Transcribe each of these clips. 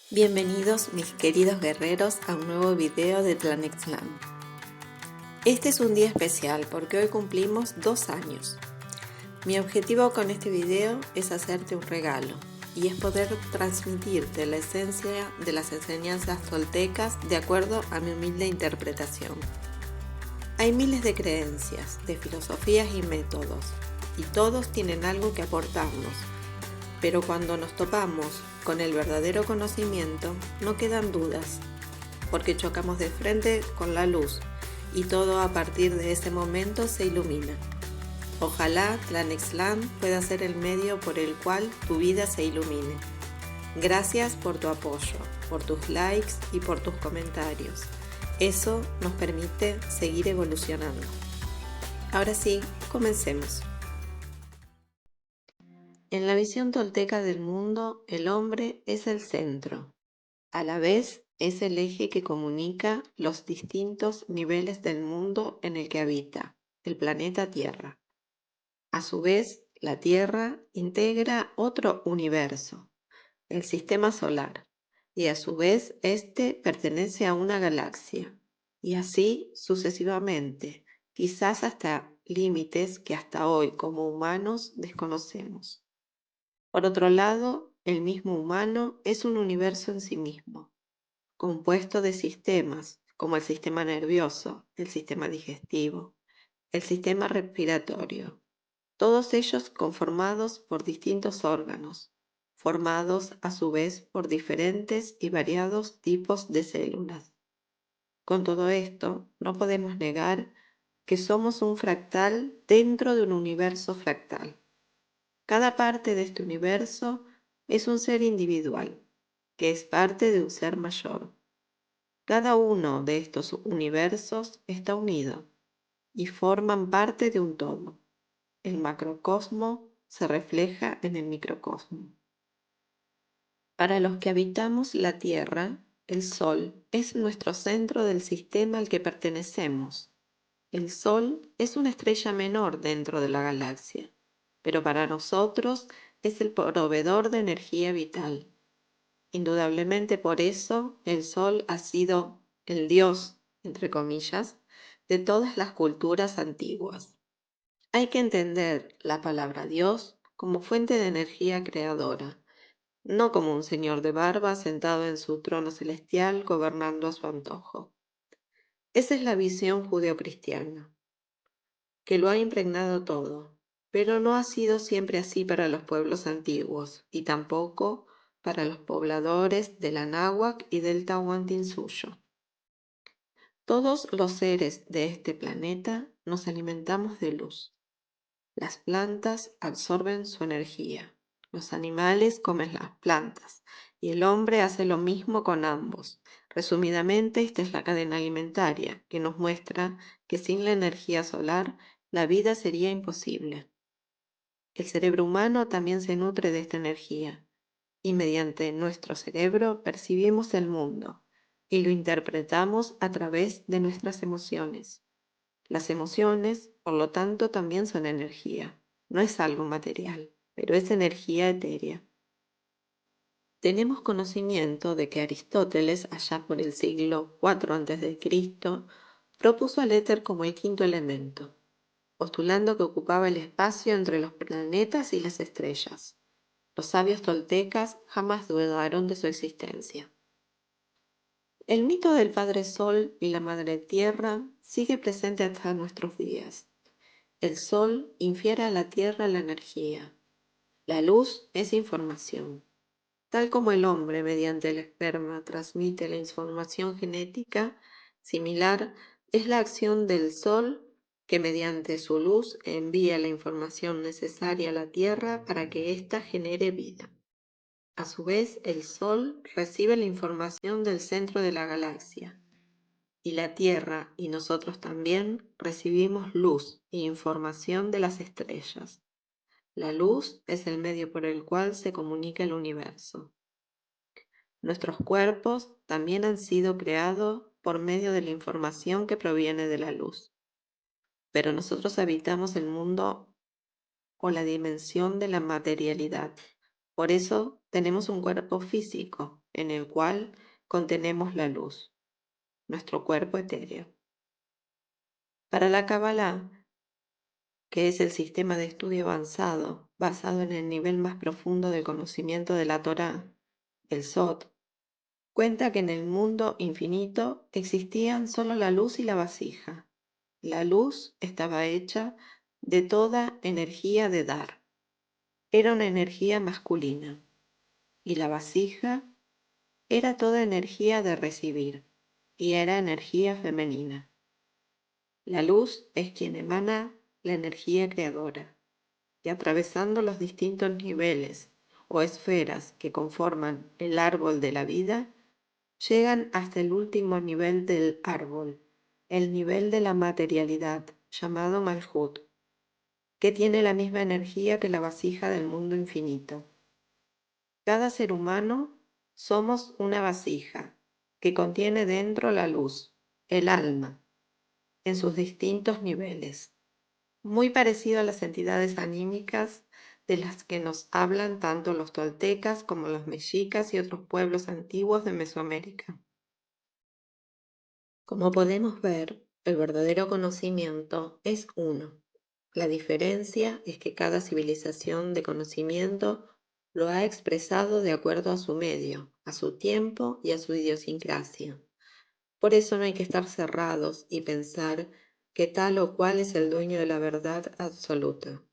Bienvenidos mis queridos guerreros a un nuevo video de Tlanexlan. Este es un día especial porque hoy cumplimos 2 años. Mi objetivo con este video es hacerte un regalo y es poder transmitirte la esencia de las enseñanzas toltecas de acuerdo a mi humilde interpretación. Hay miles de creencias, de filosofías y métodos, y todos tienen algo que aportarnos. Pero cuando nos topamos con el verdadero conocimiento, no quedan dudas, porque chocamos de frente con la luz y todo a partir de ese momento se ilumina. Ojalá Tlanexlan pueda ser el medio por el cual tu vida se ilumine. Gracias por tu apoyo, por tus likes y por tus comentarios. Eso nos permite seguir evolucionando. Ahora sí, comencemos. En la visión tolteca del mundo, el hombre es el centro. A la vez, es el eje que comunica los distintos niveles del mundo en el que habita, el planeta Tierra. A su vez, la Tierra integra otro universo, el sistema solar, y a su vez este pertenece a una galaxia, y así sucesivamente, quizás hasta límites que hasta hoy como humanos desconocemos. Por otro lado, el mismo humano es un universo en sí mismo, compuesto de sistemas como el sistema nervioso, el sistema digestivo, el sistema respiratorio, todos ellos conformados por distintos órganos, formados a su vez por diferentes y variados tipos de células. Con todo esto, no podemos negar que somos un fractal dentro de un universo fractal. Cada parte de este universo es un ser individual, que es parte de un ser mayor. Cada uno de estos universos está unido y forman parte de un todo. El macrocosmo se refleja en el microcosmo. Para los que habitamos la Tierra, el Sol es nuestro centro del sistema al que pertenecemos. El Sol es una estrella menor dentro de la galaxia, pero para nosotros es el proveedor de energía vital. Indudablemente por eso el Sol ha sido el Dios, entre comillas, de todas las culturas antiguas. Hay que entender la palabra Dios como fuente de energía creadora, no como un señor de barba sentado en su trono celestial gobernando a su antojo. Esa es la visión judeocristiana, que lo ha impregnado todo, pero no ha sido siempre así para los pueblos antiguos y tampoco para los pobladores del Anáhuac y del Tahuantinsuyo. Todos los seres de este planeta nos alimentamos de luz. Las plantas absorben su energía, los animales comen las plantas y el hombre hace lo mismo con ambos. Resumidamente, esta es la cadena alimentaria que nos muestra que sin la energía solar la vida sería imposible. El cerebro humano también se nutre de esta energía y mediante nuestro cerebro percibimos el mundo y lo interpretamos a través de nuestras emociones. Las emociones, por lo tanto, también son energía. No es algo material, pero es energía etérea. Tenemos conocimiento de que Aristóteles, allá por el siglo IV a.C., propuso al éter como el quinto elemento, postulando que ocupaba el espacio entre los planetas y las estrellas. Los sabios toltecas jamás dudaron de su existencia. El mito del Padre Sol y la Madre Tierra sigue presente hasta nuestros días. El Sol infiere a la Tierra la energía. La luz es información. Tal como el hombre mediante el esperma transmite la información genética, similar es la acción del Sol que mediante su luz envía la información necesaria a la Tierra para que ésta genere vida. A su vez, el Sol recibe la información del centro de la galaxia, y la Tierra y nosotros también recibimos luz e información de las estrellas. La luz es el medio por el cual se comunica el universo. Nuestros cuerpos también han sido creados por medio de la información que proviene de la luz. Pero nosotros habitamos el mundo o la dimensión de la materialidad, Por eso tenemos un cuerpo físico en el cual contenemos la luz, nuestro cuerpo etéreo. Para la Kabbalah, que es el sistema de estudio avanzado basado en el nivel más profundo del conocimiento de la Torá, el Sot, cuenta que en el mundo infinito existían solo la luz y la vasija. La luz estaba hecha de toda energía de dar. Era una energía masculina. Y la vasija era toda energía de recibir. Y era energía femenina. La luz es quien emana la energía creadora. Y atravesando los distintos niveles o esferas que conforman el árbol de la vida, llegan hasta el último nivel del árbol, el nivel de la materialidad, llamado Malhut, que tiene la misma energía que la vasija del mundo infinito. Cada ser humano somos una vasija que contiene dentro la luz, el alma, en sus distintos niveles, muy parecido a las entidades anímicas de las que nos hablan tanto los toltecas como los mexicas y otros pueblos antiguos de Mesoamérica. Como podemos ver, el verdadero conocimiento es uno. La diferencia es que cada civilización de conocimiento lo ha expresado de acuerdo a su medio, a su tiempo y a su idiosincrasia. Por eso no hay que estar cerrados y pensar que tal o cual es el dueño de la verdad absoluta.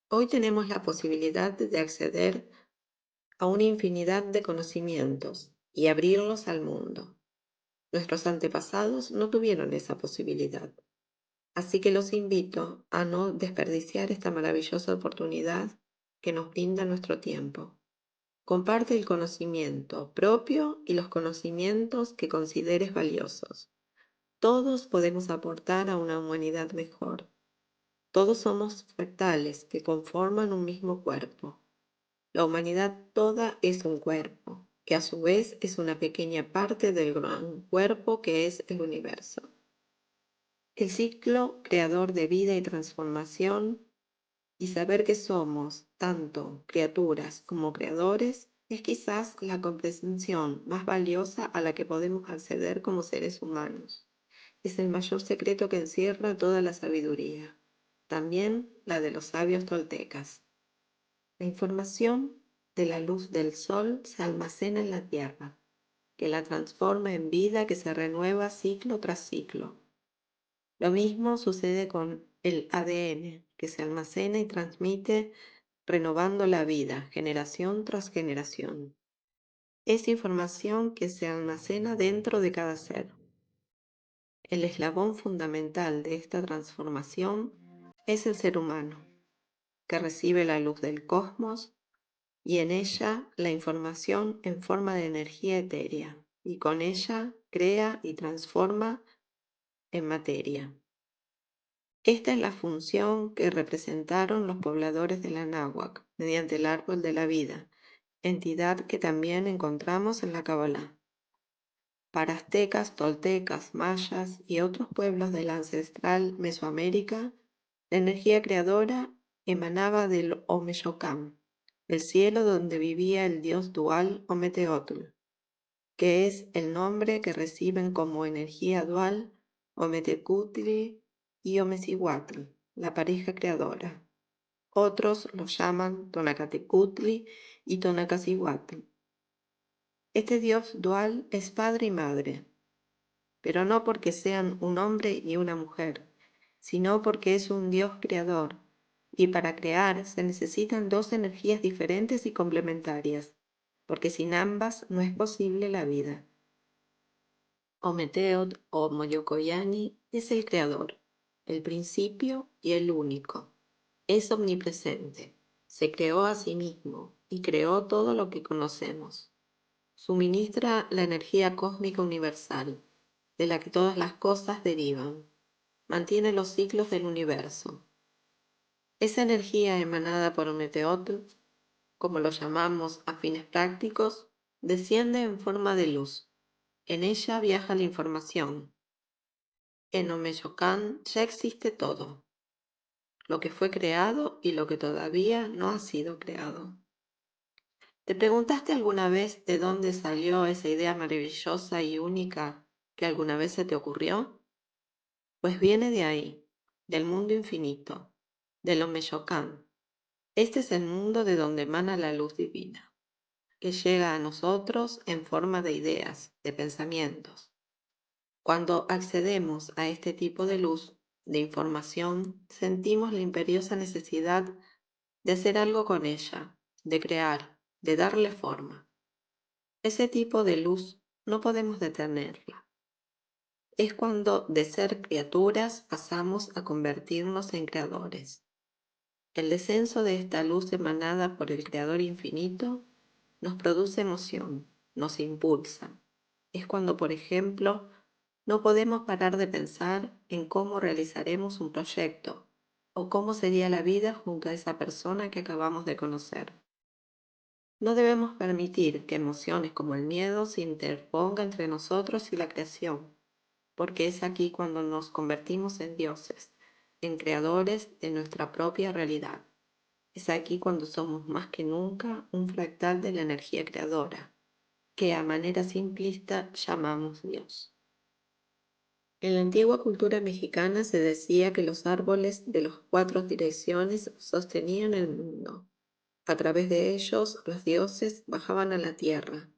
Hoy tenemos la posibilidad de acceder a una infinidad de conocimientos y abrirlos al mundo. Nuestros antepasados no tuvieron esa posibilidad. Así que los invito a no desperdiciar esta maravillosa oportunidad que nos brinda nuestro tiempo. Comparte el conocimiento propio y los conocimientos que consideres valiosos. Todos podemos aportar a una humanidad mejor. Todos somos fractales que conforman un mismo cuerpo. La humanidad toda es un cuerpo, que a su vez es una pequeña parte del gran cuerpo que es el universo. El ciclo creador de vida y transformación y saber que somos tanto criaturas como creadores es quizás la comprensión más valiosa a la que podemos acceder como seres humanos. Es el mayor secreto que encierra toda la sabiduría, también la de los sabios toltecas. La información de la luz del sol se almacena en la tierra, que la transforma en vida que se renueva ciclo tras ciclo. Lo mismo sucede con el ADN, que se almacena y transmite renovando la vida, generación tras generación. Es información que se almacena dentro de cada ser. El eslabón fundamental de esta transformación es el ser humano, que recibe la luz del cosmos y en ella la información en forma de energía etérea, y con ella crea y transforma en materia. Esta es la función que representaron los pobladores de la náhuac mediante el árbol de la vida, entidad que también encontramos en la Kabbalah. Para aztecas, toltecas, mayas y otros pueblos de la ancestral Mesoamérica, la energía creadora emanaba del Omeyocan, el cielo donde vivía el dios dual Ometeotl, que es el nombre que reciben como energía dual Ometecutli y Omecihuatl, la pareja creadora. Otros lo llaman Tonacatecutli y Tonacacihuatl. Este dios dual es padre y madre, pero no porque sean un hombre y una mujer, sino porque es un dios creador, y para crear se necesitan dos energías diferentes y complementarias, porque sin ambas no es posible la vida. Ometeotl o Moyocoyani es el creador, el principio y el único. Es omnipresente, se creó a sí mismo y creó todo lo que conocemos. Suministra la energía cósmica universal, de la que todas las cosas derivan. Mantiene los ciclos del universo. Esa energía emanada por Ometeotl, como lo llamamos a fines prácticos, desciende en forma de luz. En ella viaja la información. En Omeyocan ya existe todo, lo que fue creado y lo que todavía no ha sido creado. ¿Te preguntaste alguna vez de dónde salió esa idea maravillosa y única que alguna vez se te ocurrió? Pues viene de ahí, del mundo infinito, del Omeyocan. Este es el mundo de donde emana la luz divina, que llega a nosotros en forma de ideas, de pensamientos. Cuando accedemos a este tipo de luz, de información, sentimos la imperiosa necesidad de hacer algo con ella, de crear, de darle forma. Ese tipo de luz no podemos detenerla. Es cuando de ser criaturas pasamos a convertirnos en creadores. El descenso de esta luz emanada por el Creador infinito nos produce emoción, nos impulsa. Es cuando, por ejemplo, no podemos parar de pensar en cómo realizaremos un proyecto o cómo sería la vida junto a esa persona que acabamos de conocer. No debemos permitir que emociones como el miedo se interpongan entre nosotros y la creación, porque es aquí cuando nos convertimos en dioses, en creadores de nuestra propia realidad. Es aquí cuando somos más que nunca un fractal de la energía creadora, que a manera simplista llamamos Dios. En la antigua cultura mexicana se decía que los árboles de las cuatro direcciones sostenían el mundo. A través de ellos los dioses bajaban a la tierra.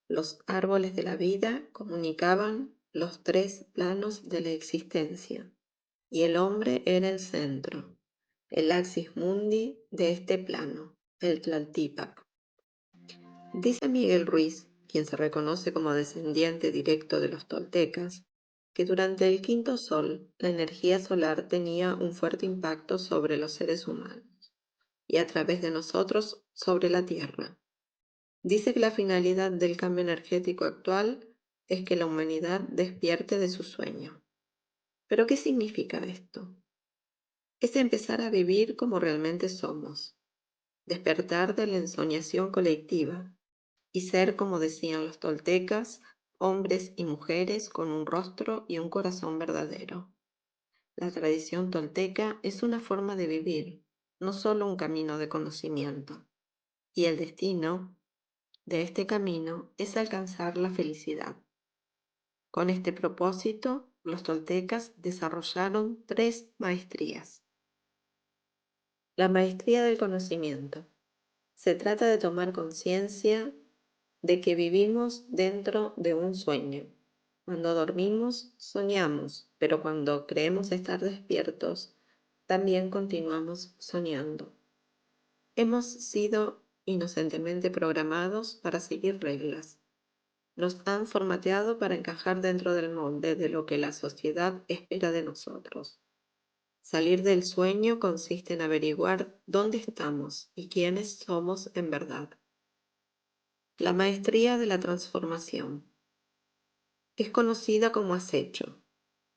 Los árboles de la vida comunicaban los tres planos de la existencia, y el hombre era el centro, el axis mundi de este plano, el Tlaltípac. Dice Miguel Ruiz, quien se reconoce como descendiente directo de los toltecas, que durante el quinto sol la energía solar tenía un fuerte impacto sobre los seres humanos y a través de nosotros sobre la Tierra. Dice que la finalidad del cambio energético actual es que la humanidad despierte de su sueño. ¿Pero qué significa esto? Es empezar a vivir como realmente somos, despertar de la ensoñación colectiva y ser, como decían los toltecas, hombres y mujeres con un rostro y un corazón verdadero. La tradición tolteca es una forma de vivir, no solo un camino de conocimiento. Y el destino de este camino es alcanzar la felicidad. Con este propósito, los toltecas desarrollaron 3 maestrías. La maestría del conocimiento. Se trata de tomar conciencia de que vivimos dentro de un sueño. Cuando dormimos, soñamos, pero cuando creemos estar despiertos, también continuamos soñando. Hemos sido inocentemente programados para seguir reglas. Nos han formateado para encajar dentro del molde de lo que la sociedad espera de nosotros. Salir del sueño consiste en averiguar dónde estamos y quiénes somos en verdad. La maestría de la transformación. Es conocida como acecho.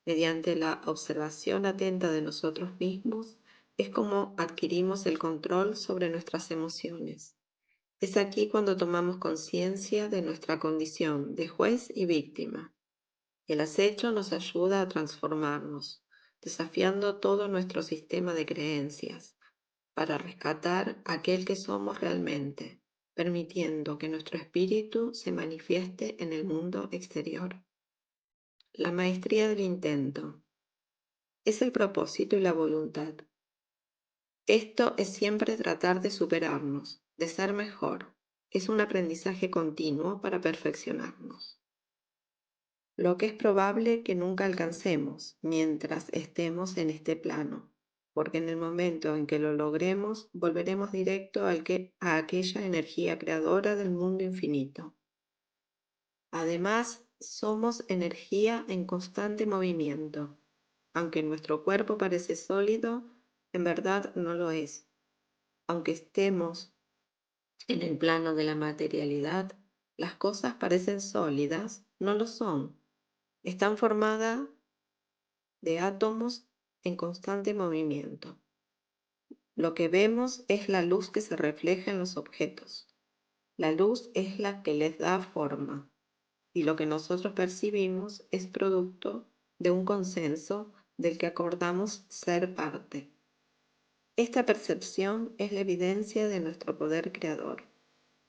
Mediante la observación atenta de nosotros mismos, es como adquirimos el control sobre nuestras emociones. Es aquí cuando tomamos conciencia de nuestra condición de juez y víctima. El acecho nos ayuda a transformarnos, desafiando todo nuestro sistema de creencias, para rescatar aquel que somos realmente, permitiendo que nuestro espíritu se manifieste en el mundo exterior. La maestría del intento es el propósito y la voluntad. Esto es siempre tratar de superarnos, de ser mejor. Es un aprendizaje continuo para perfeccionarnos. Lo que es probable que nunca alcancemos mientras estemos en este plano, porque en el momento en que lo logremos, volveremos directo a aquella energía creadora del mundo infinito. Además, somos energía en constante movimiento. Aunque nuestro cuerpo parece sólido, en verdad no lo es. Aunque estemos en el plano de la materialidad, las cosas parecen sólidas, no lo son. Están formadas de átomos en constante movimiento. Lo que vemos es la luz que se refleja en los objetos. La luz es la que les da forma, y lo que nosotros percibimos es producto de un consenso del que acordamos ser parte. Esta percepción es la evidencia de nuestro poder creador.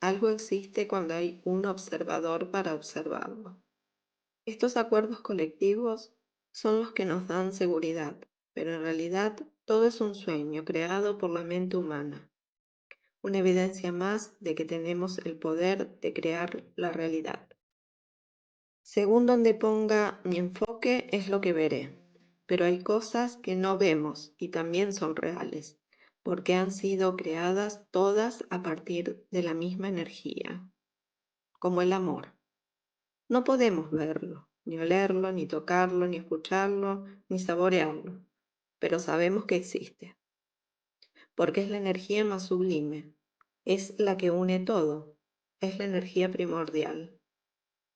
Algo existe cuando hay un observador para observarlo. Estos acuerdos colectivos son los que nos dan seguridad, pero en realidad todo es un sueño creado por la mente humana, una evidencia más de que tenemos el poder de crear la realidad. Según donde ponga mi enfoque es lo que veré, pero hay cosas que no vemos y también son reales, porque han sido creadas todas a partir de la misma energía, como el amor. No podemos verlo, ni olerlo, ni tocarlo, ni escucharlo, ni saborearlo, pero sabemos que existe, porque es la energía más sublime, es la que une todo, es la energía primordial.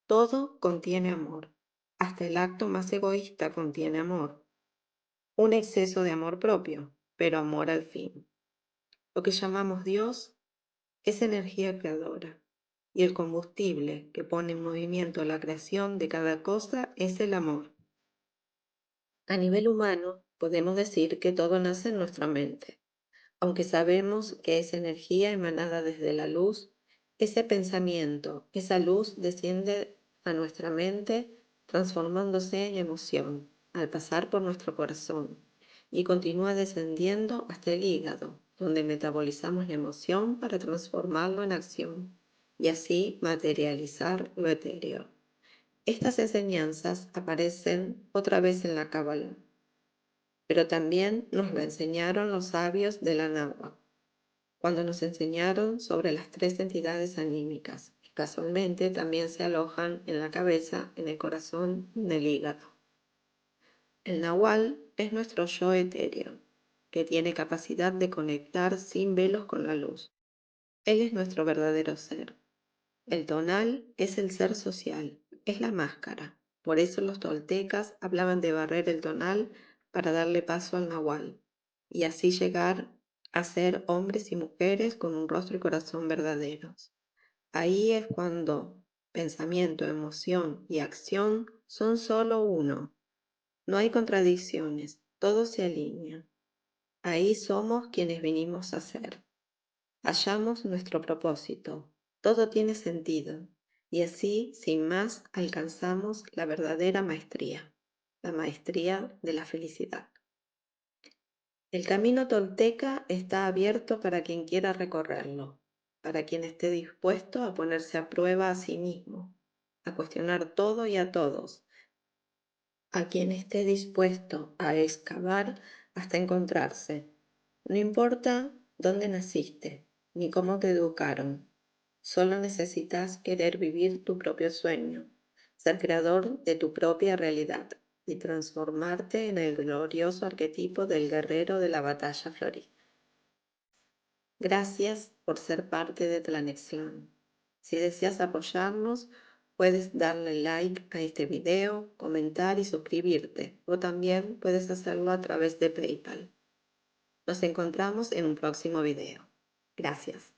Todo contiene amor, hasta el acto más egoísta contiene amor, un exceso de amor propio, pero amor al fin. Lo que llamamos Dios es energía creadora, y el combustible que pone en movimiento la creación de cada cosa es el amor. A nivel humano, podemos decir que todo nace en nuestra mente. Aunque sabemos que es energía emanada desde la luz, ese pensamiento, esa luz desciende a nuestra mente transformándose en emoción al pasar por nuestro corazón y continúa descendiendo hasta el hígado, donde metabolizamos la emoción para transformarlo en acción y así materializar lo etéreo. Estas enseñanzas aparecen otra vez en la Cábala, pero también nos lo enseñaron los sabios de la Náhuatl, cuando nos enseñaron sobre las tres entidades anímicas, que casualmente también se alojan en la cabeza, en el corazón y en el hígado. El Nahual es nuestro yo etéreo, que tiene capacidad de conectar sin velos con la luz. Él es nuestro verdadero ser. El tonal es el ser social, es la máscara. Por eso los toltecas hablaban de barrer el tonal para darle paso al nahual, y así llegar a ser hombres y mujeres con un rostro y corazón verdaderos. Ahí es cuando pensamiento, emoción y acción son solo uno. No hay contradicciones, todo se alinea. Ahí somos quienes vinimos a ser. Hallamos nuestro propósito, todo tiene sentido, y así, sin más, alcanzamos la verdadera maestría, la maestría de la felicidad. El camino tolteca está abierto para quien quiera recorrerlo, para quien esté dispuesto a ponerse a prueba a sí mismo, a cuestionar todo y a todos, a quien esté dispuesto a excavar hasta encontrarse. No importa dónde naciste, ni cómo te educaron, solo necesitas querer vivir tu propio sueño, ser creador de tu propia realidad y transformarte en el glorioso arquetipo del guerrero de la batalla florida. Gracias por ser parte de Tlanexión. Si deseas apoyarnos, puedes darle like a este video, comentar y suscribirte, o también puedes hacerlo a través de PayPal. Nos encontramos en un próximo video. Gracias.